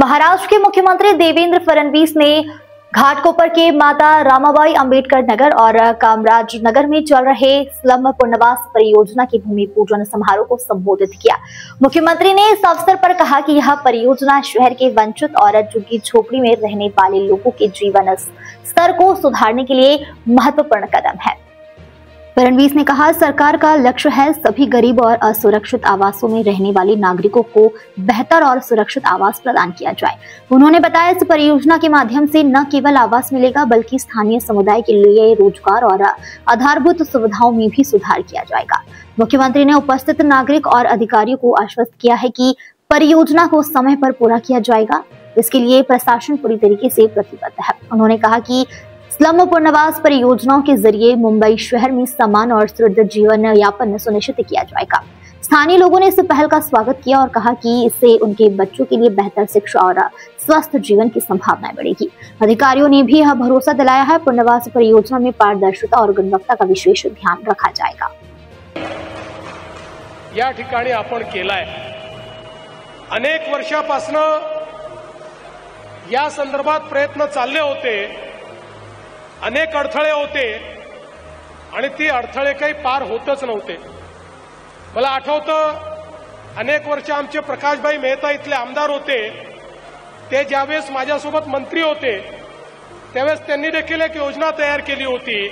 महाराष्ट्र के मुख्यमंत्री देवेंद्र फडणवीस ने घाटकोपर के माता रामाबाई अंबेडकर नगर और कामराज नगर में चल रहे स्लम पुनर्वास परियोजना के भूमि पूजन समारोह को संबोधित किया। मुख्यमंत्री ने इस अवसर पर कहा कि यह परियोजना शहर के वंचित और झुग्गी झोपड़ी में रहने वाले लोगों के जीवन स्तर को सुधारने के लिए महत्वपूर्ण कदम है। फडणवीस ने कहा, सरकार का लक्ष्य है सभी गरीब और असुरक्षित आवासों में रहने वाले नागरिकों को बेहतर और सुरक्षित आवास प्रदान किया जाए। उन्होंने बताया, इस परियोजना के माध्यम से न केवल आवास मिलेगा बल्कि स्थानीय समुदाय के लिए रोजगार और आधारभूत सुविधाओं में भी सुधार किया जाएगा। मुख्यमंत्री ने उपस्थित नागरिक और अधिकारियों को आश्वस्त किया है कि परियोजना को समय पर पूरा किया जाएगा। इसके लिए प्रशासन पूरी तरीके से प्रतिबद्ध है। उन्होंने कहा कि स्लम पुनर्वास परियोजनाओं के जरिए मुंबई शहर में समान और सुदृढ़ जीवन यापन सुनिश्चित किया जाएगा। स्थानीय लोगों ने इस पहल का स्वागत किया और कहा कि इससे उनके बच्चों के लिए बेहतर शिक्षा और स्वस्थ जीवन की संभावनाएं बढ़ेगी। अधिकारियों ने भी यह भरोसा दिलाया है, पुनर्वास परियोजना में पारदर्शिता और गुणवत्ता का विशेष ध्यान रखा जाएगा। या ठिकाणी आपण केलाय, अनेक वर्षापासून या संदर्भात प्रयत्न चालले होते, अनेक अडथळे होते आणि ती अडथळे काही पार होतच नव्हते। मला आठवतं, अनेक वर्ष आमचे प्रकाशभाई मेहता इथले आमदार होते, ते ज्यावेळेस माझ्यासोबत मंत्री होते त्यावेळेस त्यांनी देखील एक योजना तयार केली होती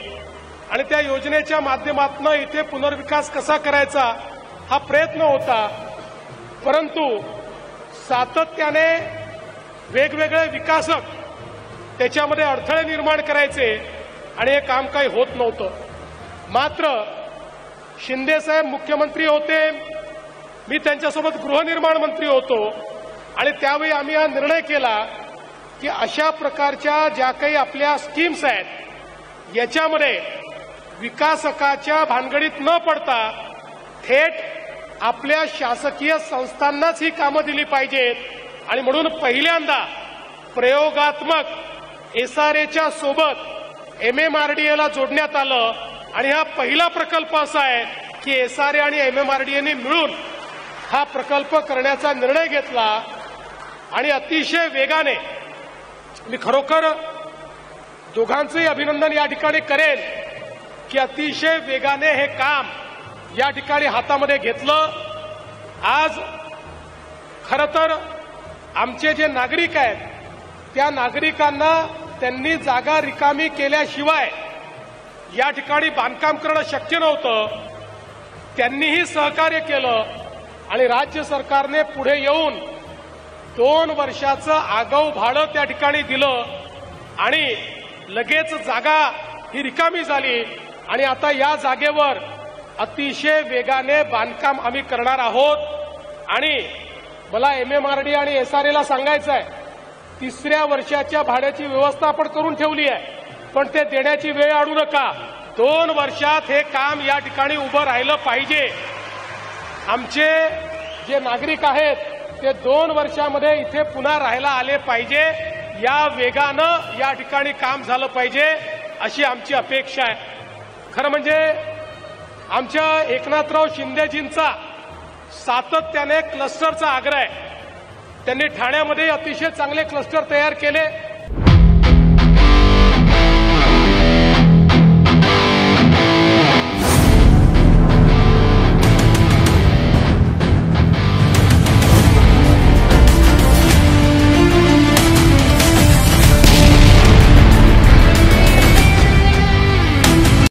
आणि त्या योजनेच्या माध्यमातून इथे पुनर्विकास कसा करायचा हा प्रयत्न होता। परंतु सातत्याने वेगवेगळे विकासक त्याच्यामध्ये अडथळे निर्माण करायचे आणि हे काम काही होत नव्हतं। मात्र शिंदे साहेब मुख्यमंत्री होते, मी त्यांच्यासोबत गृहनिर्माण मंत्री होतो आणि त्यावेळी आम्ही हा निर्णय केला की अशा प्रकारच्या ज्या काही आपल्या स्कीम्स आहेत याच्यामध्ये विकासकाच्या भानगडीत न पडता थेट आपल्या शासकीय संस्थांनाच ही कामं दिली पाहिजेत आणि म्हणून पहिल्यांदा प्रयोगात्मक एसआरएच्या सोबत एमएमआरडीएला जोडण्यात आलं आणि हा पहिला प्रकल्प असा आहे की एसआरए आणि एमएमआरडीएने मिळून हा प्रकल्प करण्याचा निर्णय घेतला आणि अतिशय वेगाने, मी खरोखर दोघांचंही अभिनंदन या ठिकाणी करेन की अतिशय वेगाने हे काम या ठिकाणी हातामध्ये घेतलं। आज खरं तर आमचे जे नागरिक आहेत त्या नागरिकांना त्यांनी जागा रिकामी केल्याशिवाय या ठिकाणी बांधकाम करणं शक्य नव्हतं। त्यांनीही सहकार्य केलं आणि राज्य सरकारने पुढे येऊन 2 वर्षाचं आगाऊ भाडं त्या ठिकाणी दिलं आणि लगेच जागा ही रिकामी झाली आणि आता या जागेवर अतिशय वेगाने बांधकाम आम्ही करणार आहोत। आणि मला एमएमआरडी आणि एसआरएला सांगायचं आहे, 3ऱ्या वर्षाच्या भाड्याची व्यवस्था आपण करून ठेवली आहे, पण ते देण्याची वेळ आणू नका। 2 वर्षात हे काम या ठिकाणी उभं राहिलं पाहिजे। आमचे जे नागरिक आहेत ते 2 वर्षामध्ये इथे पुन्हा राहायला आले पाहिजे, या वेगानं या ठिकाणी काम झालं पाहिजे अशी आमची अपेक्षा आहे। खरं म्हणजे आमच्या एकनाथराव शिंदेजींचा सातत्याने क्लस्टरचा आग्रह आहे। त्यांनी ठाण्यामध्ये अतिशय चांगले क्लस्टर तयार केले।